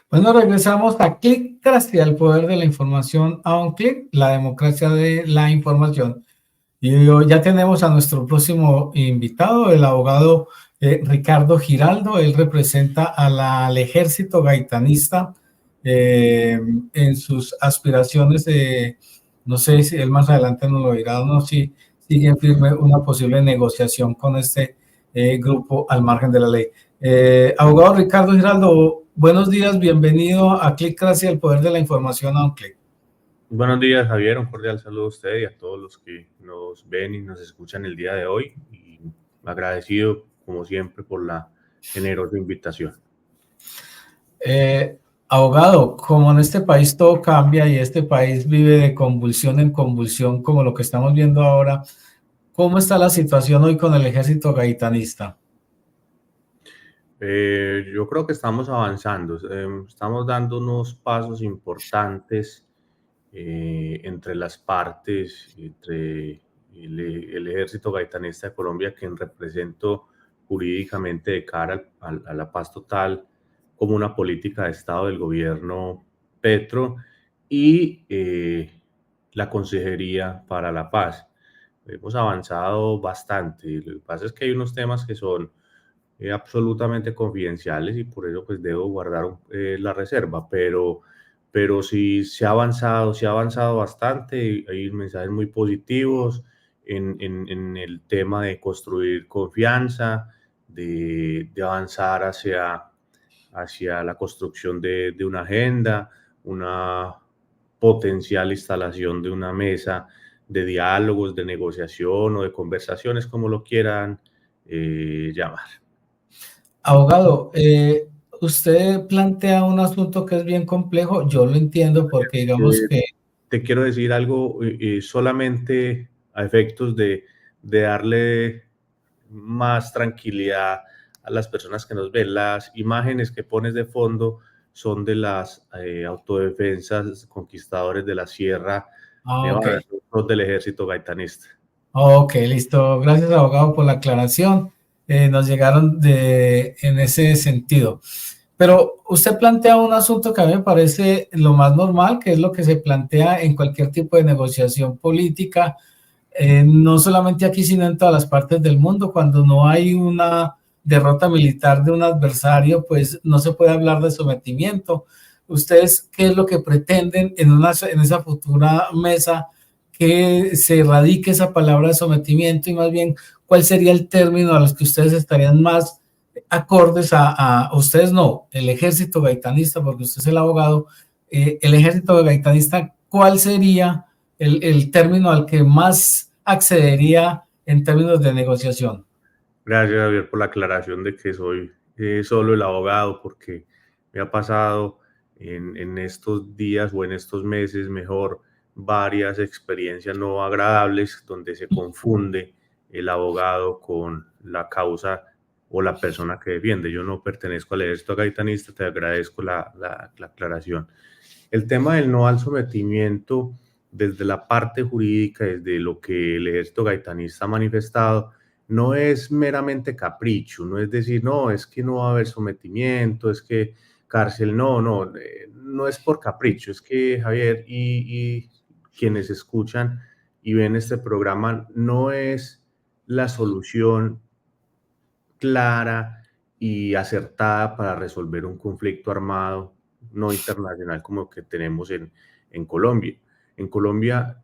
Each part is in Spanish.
Bueno, regresamos a Clickcracia, el poder de la información a un clic, la democracia de la información. Y hoy ya tenemos a nuestro próximo invitado, el abogado Ricardo Giraldo. Él representa al ejército gaitanista en sus aspiraciones de, no sé si él más adelante nos lo dirá o no, si sigue firme una posible negociación con este grupo al margen de la ley. Abogado Ricardo Giraldo, buenos días, bienvenido a Clickcracia, el poder de la información a un clic. Buenos días, Javier. Un cordial saludo a usted y a todos los que nos ven y nos escuchan el día de hoy. Y agradecido, como siempre, por la generosa invitación. Abogado, como en este país todo cambia y este país vive de convulsión en convulsión, como lo que estamos viendo ahora, ¿cómo está la situación hoy con el ejército gaitanista? Yo creo que estamos avanzando, estamos dando unos pasos importantes entre las partes, entre el Ejército Gaitanista de Colombia, quien represento jurídicamente de cara a la paz total como una política de Estado del gobierno Petro, y la Consejería para la Paz. Hemos avanzado bastante. Lo que pasa es que hay unos temas que son absolutamente confidenciales y por eso pues debo guardar la reserva, pero sí se ha avanzado bastante. Hay mensajes muy positivos en el tema de construir confianza, de avanzar hacia la construcción de una agenda, una potencial instalación de una mesa de diálogos, de negociación o de conversaciones, como lo quieran llamar. Abogado, usted plantea un asunto que es bien complejo, yo lo entiendo porque digamos Eh, que... Te quiero decir algo solamente a efectos de darle más tranquilidad a las personas que nos ven. Las imágenes que pones de fondo son de las autodefensas conquistadores de la Sierra Ok. Nevada, no del ejército gaitanista. Ok, listo. Gracias, abogado, por la aclaración. Nos llegaron en ese sentido. Pero usted plantea un asunto que a mí me parece lo más normal, que es lo que se plantea en cualquier tipo de negociación política, no solamente aquí, sino en todas las partes del mundo. Cuando no hay una derrota militar de un adversario, pues no se puede hablar de sometimiento. ¿Ustedes qué es lo que pretenden en esa futura mesa? Que se erradique esa palabra de sometimiento y más bien, ¿cuál sería el término a los que ustedes estarían más acordes a ustedes no, el ejército gaitanista, porque usted es el abogado, el ejército gaitanista, ¿cuál sería el término al que más accedería en términos de negociación? Gracias, Javier, por la aclaración de que soy solo el abogado, porque me ha pasado en estos días o en estos meses, mejor, varias experiencias no agradables donde se confunde el abogado con la causa o la persona que defiende. Yo no pertenezco al ejército gaitanista, te agradezco la aclaración. El tema del no al sometimiento, desde la parte jurídica, desde lo que el ejército gaitanista ha manifestado, no es meramente capricho, no es decir, no, es que no va a haber sometimiento, es que cárcel, no es por capricho, es que Javier y quienes escuchan y ven este programa, no es la solución clara y acertada para resolver un conflicto armado no internacional como que tenemos en Colombia. En Colombia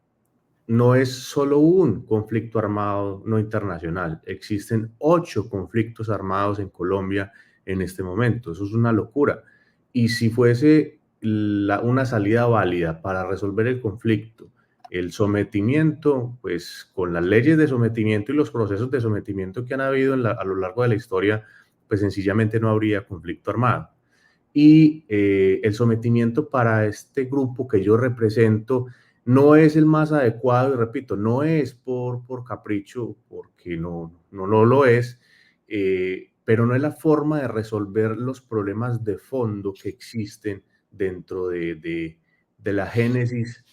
no es solo un conflicto armado no internacional, existen 8 conflictos armados en Colombia en este momento. Eso es una locura. Y si fuese una salida válida para resolver el conflicto, el sometimiento, pues con las leyes de sometimiento y los procesos de sometimiento que han habido a lo largo de la historia, pues sencillamente no habría conflicto armado. Y el sometimiento para este grupo que yo represento no es el más adecuado, y repito, no es por capricho, porque no lo es, pero no es la forma de resolver los problemas de fondo que existen dentro de la génesis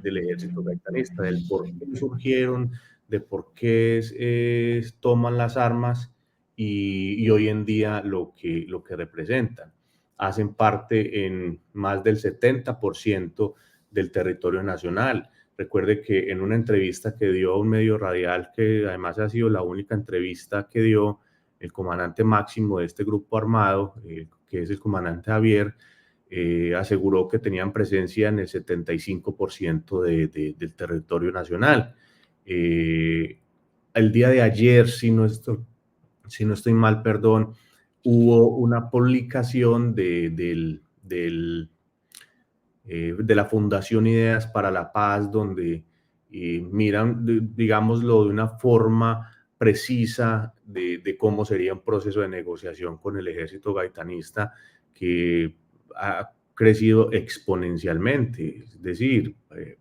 del ejército gaitanista, del por qué surgieron, de por qué toman las armas y hoy en día lo que representan. hacen parte en más del 70% del territorio nacional. Recuerde que en una entrevista que dio a un medio radial, que además ha sido la única entrevista que dio el comandante máximo de este grupo armado, que es el comandante Javier, aseguró que tenían presencia en el 75% del territorio nacional. El día de ayer, si no estoy mal, perdón, hubo una publicación de la Fundación Ideas para la Paz, donde miran, digámoslo, de una forma precisa de cómo sería un proceso de negociación con el ejército gaitanista, que ha crecido exponencialmente. Es decir,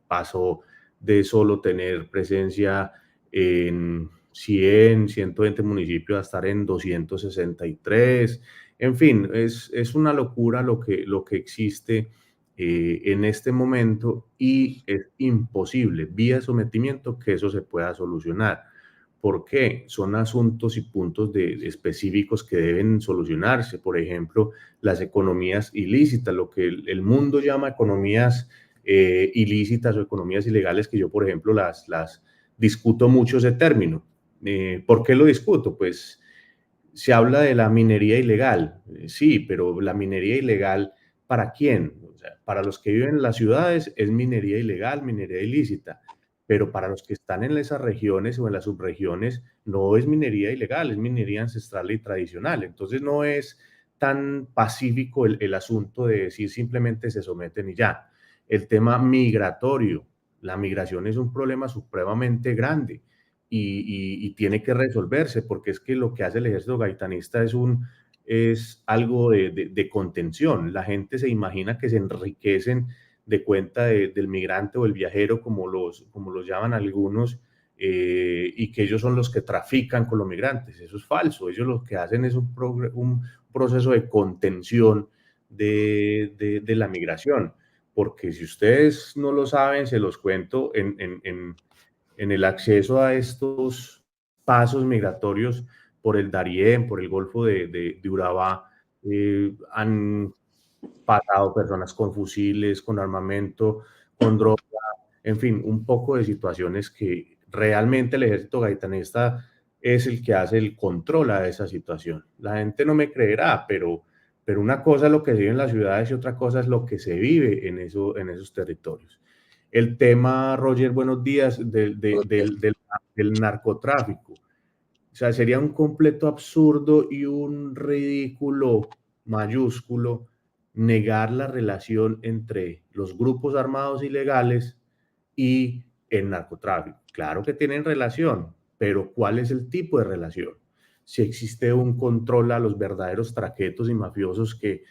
pasó de solo tener presencia en 100, 120 municipios a estar en 263. En fin, es una locura lo que existe en este momento, y es imposible vía sometimiento que eso se pueda solucionar. ¿Por qué? Son asuntos y puntos específicos que deben solucionarse. Por ejemplo, las economías ilícitas, lo que el mundo llama economías ilícitas o economías ilegales, que yo, por ejemplo, las discuto mucho ese término. ¿Por qué lo discuto? Pues se habla de la minería ilegal, sí, pero la minería ilegal, ¿para quién? O sea, para los que viven en las ciudades es minería ilegal, minería ilícita, pero para los que están en esas regiones o en las subregiones no es minería ilegal, es minería ancestral y tradicional. Entonces no es tan pacífico el asunto de decir simplemente se someten y ya. El tema migratorio, la migración es un problema supremamente grande y tiene que resolverse, porque es que lo que hace el ejército gaitanista es algo de contención. La gente se imagina que se enriquecen de cuenta del migrante o el viajero, como los llaman algunos, y que ellos son los que trafican con los migrantes. Eso es falso. Ellos lo que hacen es un proceso de contención de la migración. Porque si ustedes no lo saben, se los cuento, en el acceso a estos pasos migratorios por el Darién, por el Golfo de Urabá, han pasado personas con fusiles, con armamento, con droga, en fin, un poco de situaciones que realmente el ejército gaitanista es el que hace el control a esa situación. La gente no me creerá, pero una cosa es lo que se vive en las ciudades y otra cosa es lo que se vive en esos territorios. El tema, Roger, buenos días, del narcotráfico. O sea, sería un completo absurdo y un ridículo mayúsculo negar la relación entre los grupos armados ilegales y el narcotráfico. Claro que tienen relación, pero ¿cuál es el tipo de relación? Si existe un control a los verdaderos traquetos y mafiosos que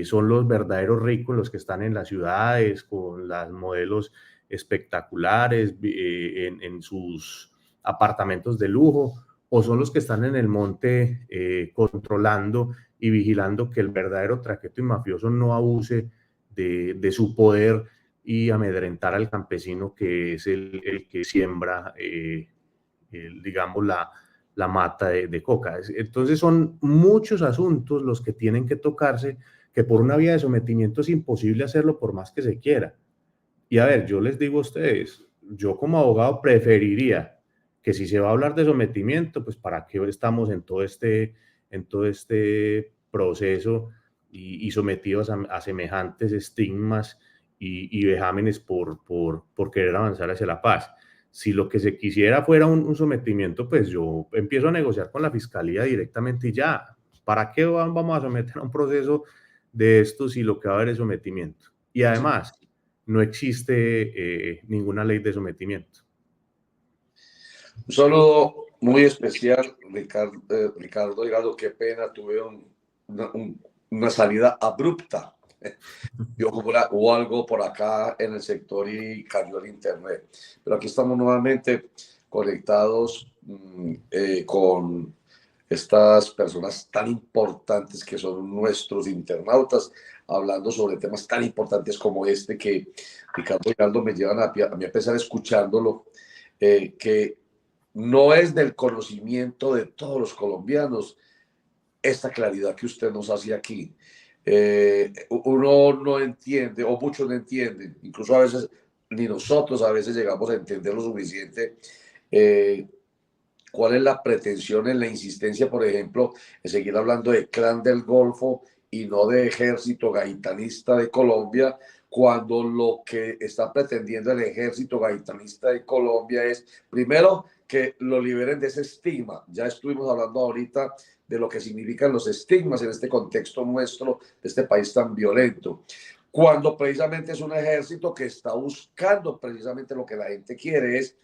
son los verdaderos ricos, los que están en las ciudades con las modelos espectaculares en sus apartamentos de lujo, o son los que están en el monte controlando y vigilando que el verdadero traqueto y mafioso no abuse de su poder y amedrentar al campesino, que es el que siembra, digamos, la mata de coca. Entonces son muchos asuntos los que tienen que tocarse, que por una vía de sometimiento es imposible hacerlo por más que se quiera. Y a ver, yo les digo a ustedes, yo como abogado preferiría que si se va a hablar de sometimiento, pues para qué estamos en todo este proceso y sometidos a semejantes estigmas y vejámenes por querer avanzar hacia la paz. Si lo que se quisiera fuera un sometimiento, pues yo empiezo a negociar con la fiscalía directamente y ya. ¿Para qué vamos a someter a un proceso de esto si lo que va a haber es sometimiento? Y además, no existe ninguna ley de sometimiento. Un saludo muy especial, Ricardo Hirado, qué pena, tuve una salida abrupta. Hubo algo por acá en el sector y cayó el internet. Pero aquí estamos nuevamente conectados con estas personas tan importantes que son nuestros internautas, hablando sobre temas tan importantes como este que Ricardo Hiraldo me llevan a mí a empezar escuchándolo, que no es del conocimiento de todos los colombianos esta claridad que usted nos hace aquí. Uno no entiende, o muchos no entienden, incluso a veces ni nosotros a veces llegamos a entender lo suficiente, cuál es la pretensión en la insistencia, por ejemplo, en seguir hablando de Clan del Golfo y no de Ejército Gaitanista de Colombia, cuando lo que está pretendiendo el Ejército Gaitanista de Colombia es, primero, que lo liberen de ese estigma. Ya estuvimos hablando ahorita de lo que significan los estigmas en este contexto nuestro, de este país tan violento. Cuando precisamente es un ejército que está buscando precisamente lo que la gente quiere, es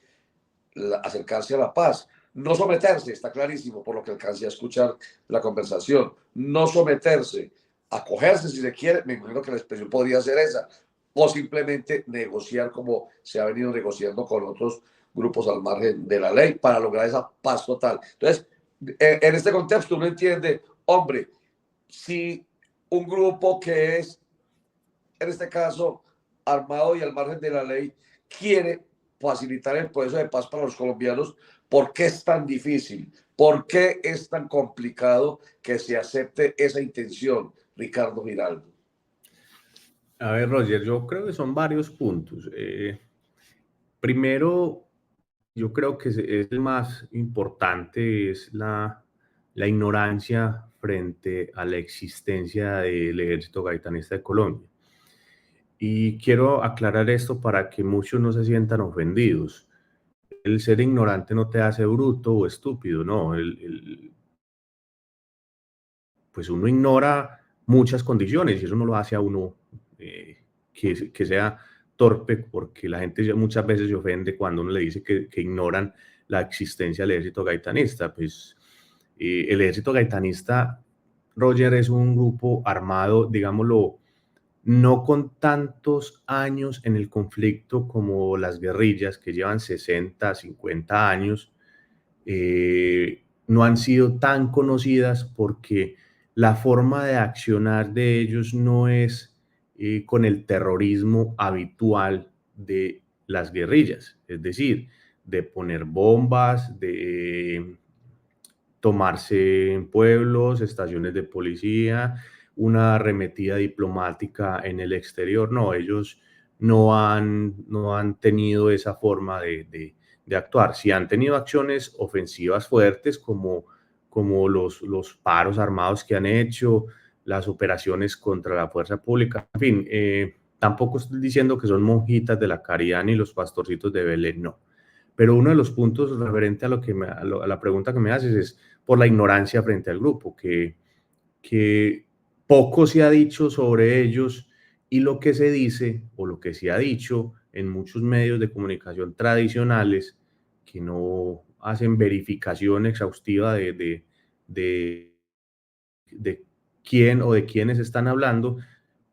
acercarse a la paz. No someterse, está clarísimo por lo que alcancé a escuchar la conversación. No someterse, acogerse si se quiere, me imagino que la expresión podría ser esa, o simplemente negociar como se ha venido negociando con otros grupos al margen de la ley para lograr esa paz total. Entonces, en este contexto uno entiende, hombre, si un grupo que es, en este caso, armado y al margen de la ley, quiere facilitar el proceso de paz para los colombianos, ¿por qué es tan difícil? ¿Por qué es tan complicado que se acepte esa intención, Ricardo Giraldo? A ver, Roger, yo creo que son varios puntos. Primero, yo creo que es el más importante, es la ignorancia frente a la existencia del Ejército Gaitanista de Colombia. Y quiero aclarar esto para que muchos no se sientan ofendidos. El ser ignorante no te hace bruto o estúpido, no. Pues uno ignora muchas condiciones y eso no lo hace a uno que sea torpe, porque la gente ya muchas veces se ofende cuando uno le dice que ignoran la existencia del ejército gaitanista. Pues el ejército gaitanista, Roger, es un grupo armado, digámoslo, no con tantos años en el conflicto como las guerrillas, que llevan 60, 50 años, no han sido tan conocidas porque la forma de accionar de ellos no es con el terrorismo habitual de las guerrillas, es decir, de poner bombas, de tomarse en pueblos, estaciones de policía, una arremetida diplomática en el exterior. No, ellos no han tenido esa forma de actuar. Sí han tenido acciones ofensivas fuertes como los paros armados que han hecho, las operaciones contra la fuerza pública, en fin, tampoco estoy diciendo que son monjitas de la caridad ni los pastorcitos de Belén, no. Pero uno de los puntos referente a, a la pregunta que me haces es por la ignorancia frente al grupo, que poco se ha dicho sobre ellos y lo que se dice o lo que se ha dicho en muchos medios de comunicación tradicionales que no hacen verificación exhaustiva de quién o de quiénes están hablando,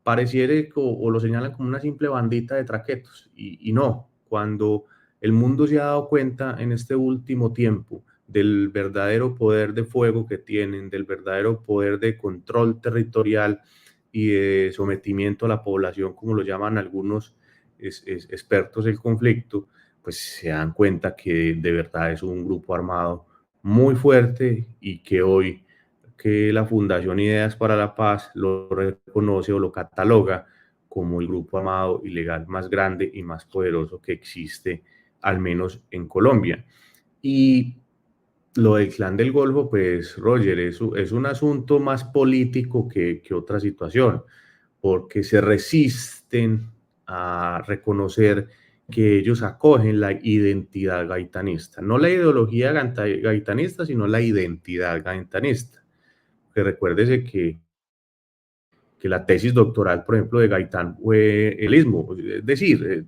pareciere o lo señalan como una simple bandita de traquetos. Y no, cuando el mundo se ha dado cuenta en este último tiempo del verdadero poder de fuego que tienen, del verdadero poder de control territorial y de sometimiento a la población, como lo llaman algunos expertos del conflicto, pues se dan cuenta que de verdad es un grupo armado muy fuerte y que hoy que la Fundación Ideas para la Paz lo reconoce o lo cataloga como el grupo armado ilegal más grande y más poderoso que existe, al menos en Colombia. Y lo del Clan del Golfo, pues, Roger, es un asunto más político que otra situación, porque se resisten a reconocer que ellos acogen la identidad gaitanista, no la ideología gaitanista, sino la identidad gaitanista. Que recuérdese que la tesis doctoral, por ejemplo, de Gaitán fue el ismo. Es decir,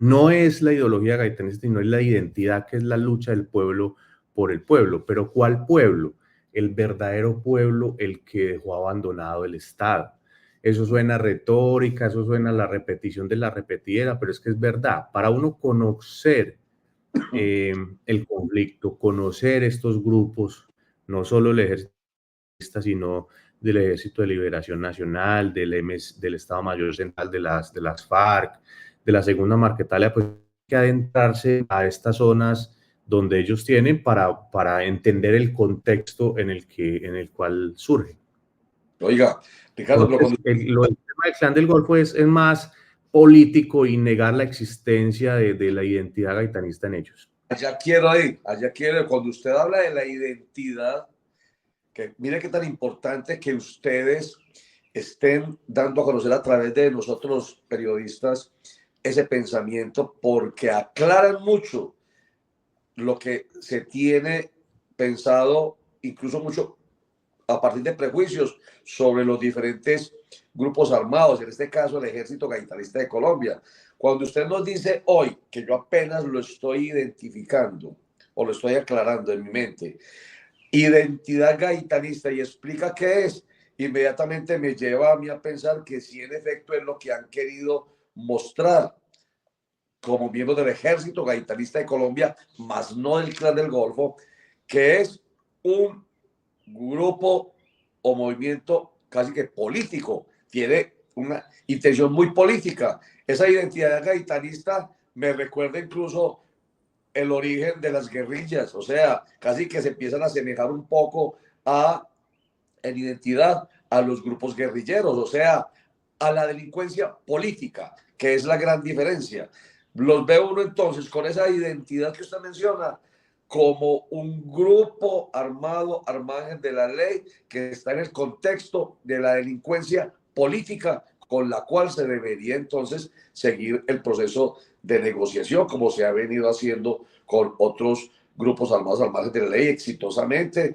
no es la ideología gaitanista, sino es la identidad, que es la lucha del pueblo por el pueblo. Pero ¿cuál pueblo? El verdadero pueblo, el que dejó abandonado el Estado. Eso suena retórica, eso suena la repetición de la repetidera, pero es que es verdad. Para uno conocer el conflicto, conocer estos grupos, no solo el ejército, sino del Ejército de Liberación Nacional, del Estado Mayor Central de las FARC, de la Segunda Marquetalia, pues hay que adentrarse a estas zonas donde ellos tienen para entender el contexto en el cual surge. Oiga, Ricardo, pero Entonces, el tema del Clan del Golfo es más político y negar la existencia de la identidad gaitanista en ellos. allá quiero ir. Cuando usted habla de la identidad, que mire qué tan importante que ustedes estén dando a conocer a través de nosotros los periodistas ese pensamiento, porque aclaran mucho lo que se tiene pensado, incluso mucho a partir de prejuicios sobre los diferentes grupos armados, en este caso el Ejército Gaitanista de Colombia. Cuando usted nos dice hoy, que yo apenas lo estoy identificando o lo estoy aclarando en mi mente, identidad gaitanista, y explica qué es, inmediatamente me lleva a mí a pensar que sí, en efecto, es lo que han querido mostrar como miembros del Ejército Gaitanista de Colombia, más no del Clan del Golfo, que es un grupo o movimiento casi que político, tiene una intención muy política. Esa identidad gaitanista me recuerda incluso el origen de las guerrillas, o sea, casi que se empiezan a asemejar un poco en identidad a los grupos guerrilleros, o sea, a la delincuencia política, que es la gran diferencia. Los ve uno entonces con esa identidad que usted menciona como un grupo armado, al margen de la ley, que está en el contexto de la delincuencia política, con la cual se debería entonces seguir el proceso de negociación, como se ha venido haciendo con otros grupos armados al margen de la ley exitosamente.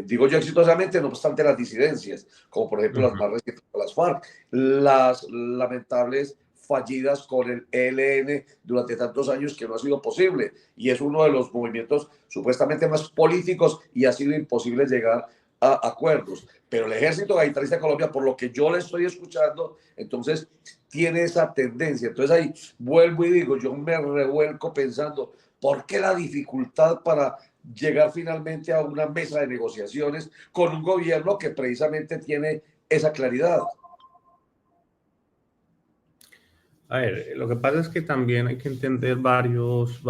Digo yo exitosamente, no obstante las disidencias, como por ejemplo las más recientes de las FARC, las lamentables fallidas con el ELN durante tantos años, que no ha sido posible, y es uno de los movimientos supuestamente más políticos y ha sido imposible llegar a acuerdos. Pero el Ejército Gaitanista de Colombia, por lo que yo le estoy escuchando, entonces tiene esa tendencia. Entonces ahí vuelvo y digo, yo me revuelco pensando, ¿por qué la dificultad para llegar finalmente a una mesa de negociaciones con un gobierno que precisamente tiene esa claridad? A ver, lo que pasa es que también hay que entender varios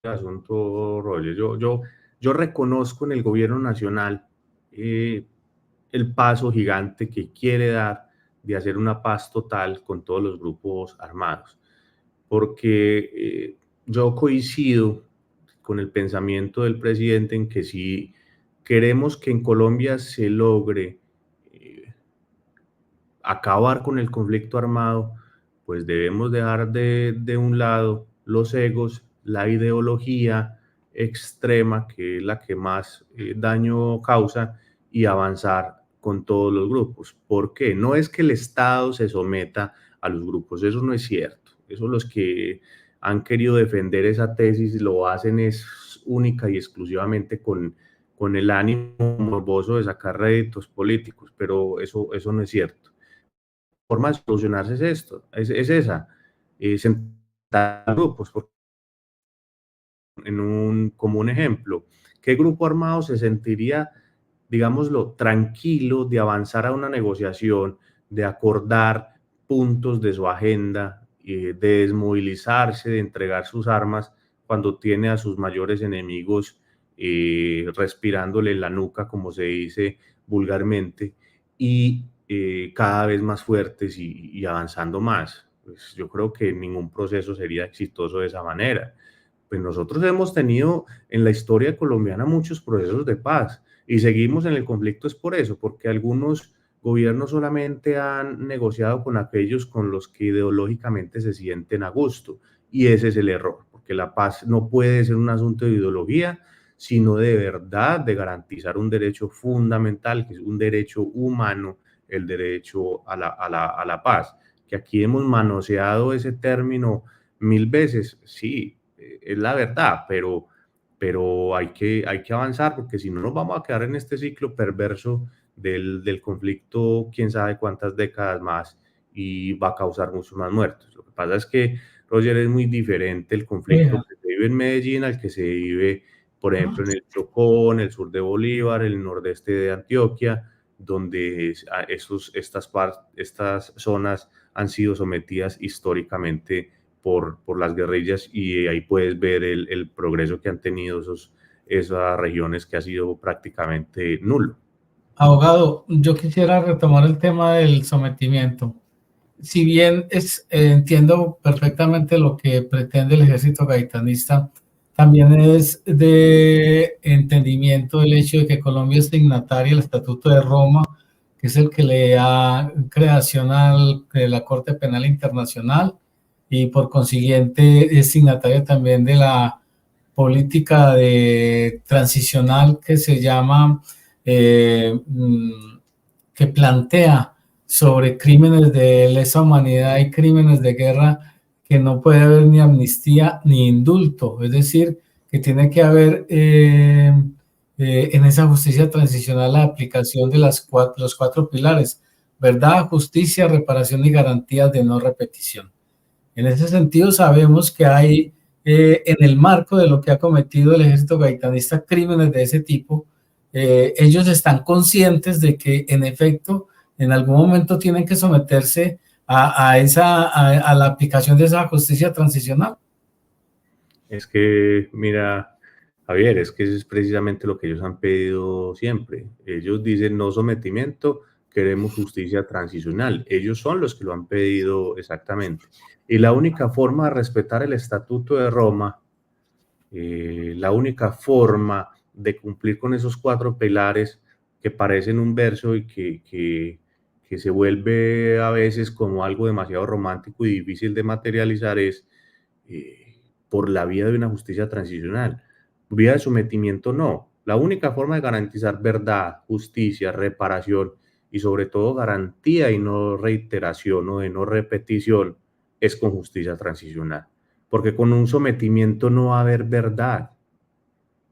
asuntos, Roger. Yo reconozco en el gobierno nacional el paso gigante que quiere dar de hacer una paz total con todos los grupos armados, porque yo coincido con el pensamiento del presidente en que si queremos que en Colombia se logre acabar con el conflicto armado, pues debemos dejar de un lado los egos, la ideología extrema, que es la que más daño causa, y avanzar con todos los grupos. ¿Por qué? No es que el Estado se someta a los grupos, eso no es cierto. Eso los que han querido defender esa tesis lo hacen es única y exclusivamente con el ánimo morboso de sacar réditos políticos, pero eso no es cierto. Forma de solucionarse es esto, es esa, sentar grupos, como un ejemplo, ¿qué grupo armado se sentiría, digámoslo, tranquilo de avanzar a una negociación, de acordar puntos de su agenda, de desmovilizarse, de entregar sus armas cuando tiene a sus mayores enemigos respirándole en la nuca, como se dice vulgarmente, y cada vez más fuertes y avanzando más? Pues yo creo que ningún proceso sería exitoso de esa manera. Pues nosotros hemos tenido en la historia colombiana muchos procesos de paz y seguimos en el conflicto es por eso, porque algunos gobiernos solamente han negociado con aquellos con los que ideológicamente se sienten a gusto, y ese es el error, porque la paz no puede ser un asunto de ideología, sino de verdad de garantizar un derecho fundamental, que es un derecho humano, el derecho a la paz. Que aquí hemos manoseado ese término mil veces, sí, es la verdad, pero hay que avanzar, porque si no nos vamos a quedar en este ciclo perverso del conflicto quién sabe cuántas décadas más, y va a causar muchos más muertos. Lo que pasa es que, Roger, es muy diferente el conflicto que se vive en Medellín al que se vive, por ejemplo, en el Chocó, en el sur de Bolívar, en el nordeste de Antioquia, donde estas zonas han sido sometidas históricamente por las guerrillas, y ahí puedes ver el progreso que han tenido esas regiones, que ha sido prácticamente nulo. Abogado, yo quisiera retomar el tema del sometimiento. Si bien entiendo perfectamente lo que pretende el ejército gaitanista, también es de entendimiento el hecho de que Colombia es signataria del Estatuto de Roma, que es el que le da creación a la Corte Penal Internacional, y por consiguiente es signataria también de la política transicional que se llama, que plantea sobre crímenes de lesa humanidad y crímenes de guerra, que no puede haber ni amnistía ni indulto, es decir, que tiene que haber en esa justicia transicional la aplicación de los cuatro pilares: verdad, justicia, reparación y garantías de no repetición. En ese sentido, sabemos que hay, en el marco de lo que ha cometido el ejército gaitanista, crímenes de ese tipo. Ellos están conscientes de que, en efecto, en algún momento tienen que someterse a la aplicación de esa justicia transicional. Es que, mira, Javier, es que eso es precisamente lo que ellos han pedido siempre. Ellos dicen no sometimiento, queremos justicia transicional. Ellos son los que lo han pedido exactamente. Y la única forma de respetar el Estatuto de Roma, la única forma de cumplir con esos cuatro pilares que parecen un verso y que se vuelve a veces como algo demasiado romántico y difícil de materializar es por la vía de una justicia transicional. Vía de sometimiento no. La única forma de garantizar verdad, justicia, reparación y sobre todo garantía y no reiteración o de no repetición es con justicia transicional. Porque con un sometimiento no va a haber verdad,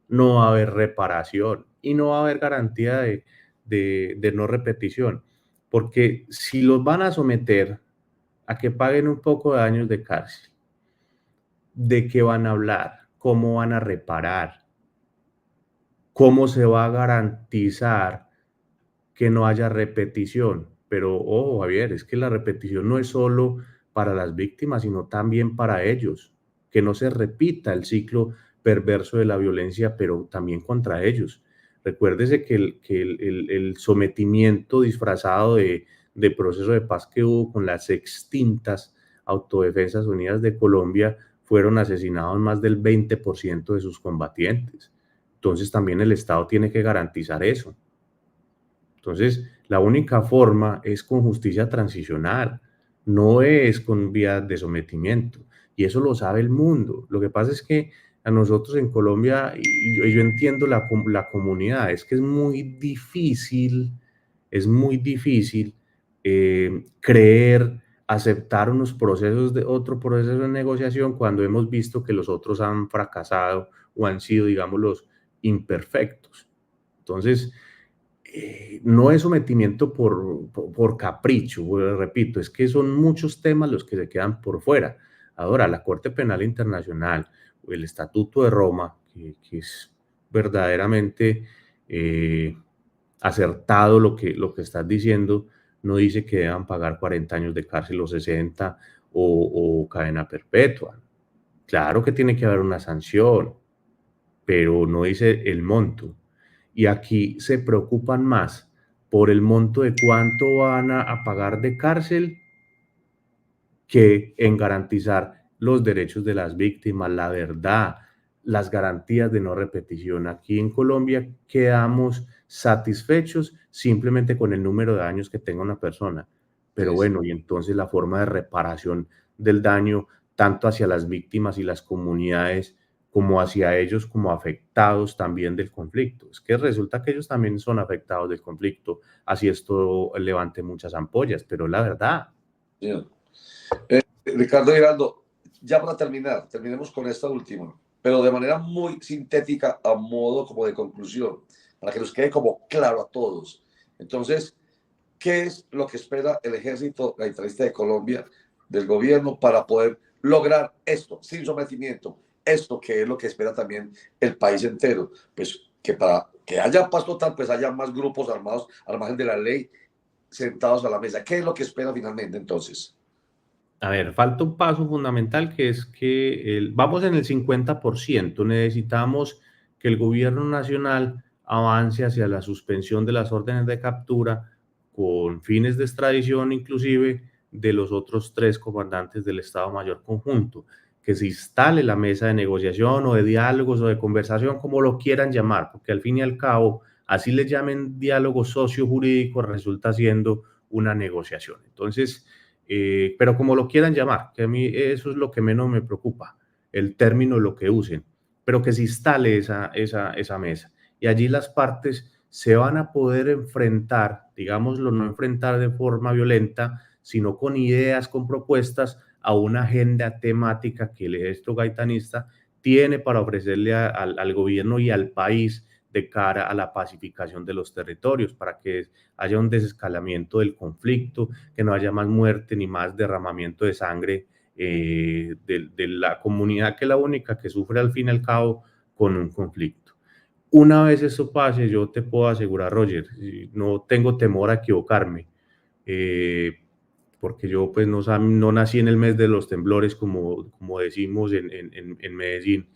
no va a haber reparación y no va a haber garantía de no repetición. Porque si los van a someter a que paguen un poco de años de cárcel, ¿de qué van a hablar? ¿Cómo van a reparar? ¿Cómo se va a garantizar que no haya repetición? Pero, ojo, Javier, es que la repetición no es solo para las víctimas, sino también para ellos. Que no se repita el ciclo perverso de la violencia, pero también contra ellos. Recuérdese que el sometimiento disfrazado de proceso de paz que hubo con las extintas Autodefensas Unidas de Colombia, fueron asesinados más del 20% de sus combatientes. Entonces también el Estado tiene que garantizar eso. Entonces, la única forma es con justicia transicional, no es con vía de sometimiento. Y eso lo sabe el mundo. Lo que pasa es que a nosotros en Colombia, y yo entiendo la comunidad, es que es muy difícil creer, aceptar otro proceso de negociación cuando hemos visto que los otros han fracasado o han sido, digamos, los imperfectos. Entonces, no es sometimiento por capricho, repito, es que son muchos temas los que se quedan por fuera. Ahora, la Corte Penal Internacional, el Estatuto de Roma, que es verdaderamente acertado lo que estás diciendo, no dice que deban pagar 40 años de cárcel o 60 o cadena perpetua. Claro que tiene que haber una sanción, pero no dice el monto. Y aquí se preocupan más por el monto de cuánto van a pagar de cárcel que en garantizar los derechos de las víctimas, la verdad, las garantías de no repetición. Aquí en Colombia quedamos satisfechos simplemente con el número de años que tenga una persona. Pero bueno, y entonces la forma de reparación del daño, tanto hacia las víctimas y las comunidades, como hacia ellos como afectados también del conflicto. Es que resulta que ellos también son afectados del conflicto, así esto levante muchas ampollas, pero la verdad. Sí. Ricardo Giraldo, ya para terminar, terminemos con esta última, pero de manera muy sintética, a modo como de conclusión, para que nos quede como claro a todos. Entonces, ¿qué es lo que espera el Ejército Gaitanista de Colombia del gobierno para poder lograr esto sin sometimiento? Esto que es lo que espera también el país entero, pues que para que haya paz total, pues haya más grupos armados al margen de la ley sentados a la mesa. ¿Qué es lo que espera finalmente entonces? A ver, falta un paso fundamental que es que vamos en el 50%. Necesitamos que el gobierno nacional avance hacia la suspensión de las órdenes de captura con fines de extradición inclusive de los otros 3 comandantes del Estado Mayor Conjunto, que se instale la mesa de negociación o de diálogos o de conversación, como lo quieran llamar, porque al fin y al cabo, así le llamen diálogo socio-jurídico, resulta siendo una negociación. Entonces, pero como lo quieran llamar, que a mí eso es lo que menos me preocupa, el término, lo que usen, pero que se instale esa mesa. Y allí las partes se van a poder enfrentar, digámoslo, no enfrentar de forma violenta, sino con ideas, con propuestas, a una agenda temática que el ejército gaitanista tiene para ofrecerle al gobierno y al país de cara a la pacificación de los territorios, para que haya un desescalamiento del conflicto, que no haya más muerte ni más derramamiento de sangre de la comunidad, que es la única que sufre al fin y al cabo con un conflicto. Una vez eso pase, yo te puedo asegurar, Roger, no tengo temor a equivocarme, porque yo pues no nací en el mes de los temblores, como decimos en Medellín,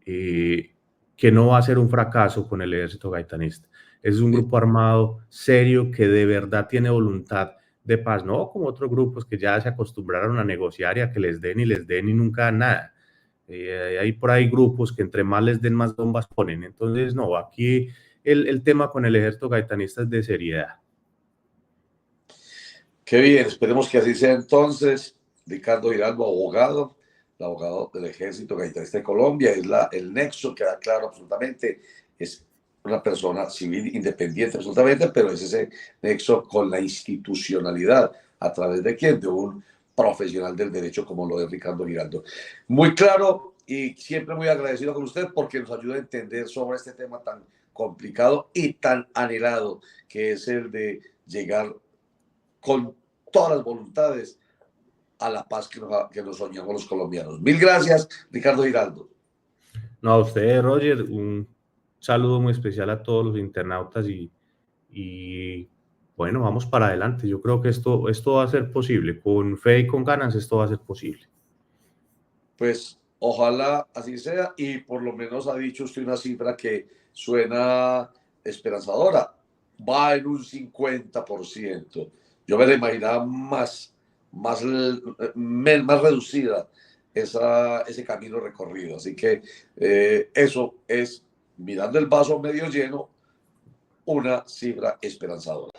que no va a ser un fracaso con el ejército gaitanista. Es un grupo armado serio que de verdad tiene voluntad de paz, no como otros grupos que ya se acostumbraron a negociar y a que les den y nunca dan nada. Hay por ahí grupos que entre más les den, más bombas ponen. Entonces, no, aquí el tema con el ejército gaitanista es de seriedad. Qué bien, esperemos que así sea entonces. Ricardo Giraldo, abogado, el abogado del Ejército Gaitanista de Colombia, es el nexo, queda claro absolutamente, es una persona civil independiente absolutamente, pero es ese nexo con la institucionalidad, ¿a través de quién? De un profesional del derecho como lo es Ricardo Giraldo. Muy claro y siempre muy agradecido con usted porque nos ayuda a entender sobre este tema tan complicado y tan anhelado que es el de llegar con todas las voluntades a la paz que nos soñamos los colombianos. Mil gracias, Ricardo Giraldo. No, a usted, Roger, un saludo muy especial a todos los internautas y bueno, vamos para adelante. Yo creo que esto va a ser posible. Con fe y con ganas, esto va a ser posible. Pues ojalá así sea y por lo menos ha dicho usted una cifra que suena esperanzadora. Va en un 50%. Yo me la imaginaba más reducida ese camino recorrido. Así que eso es, mirando el vaso medio lleno, una cifra esperanzadora.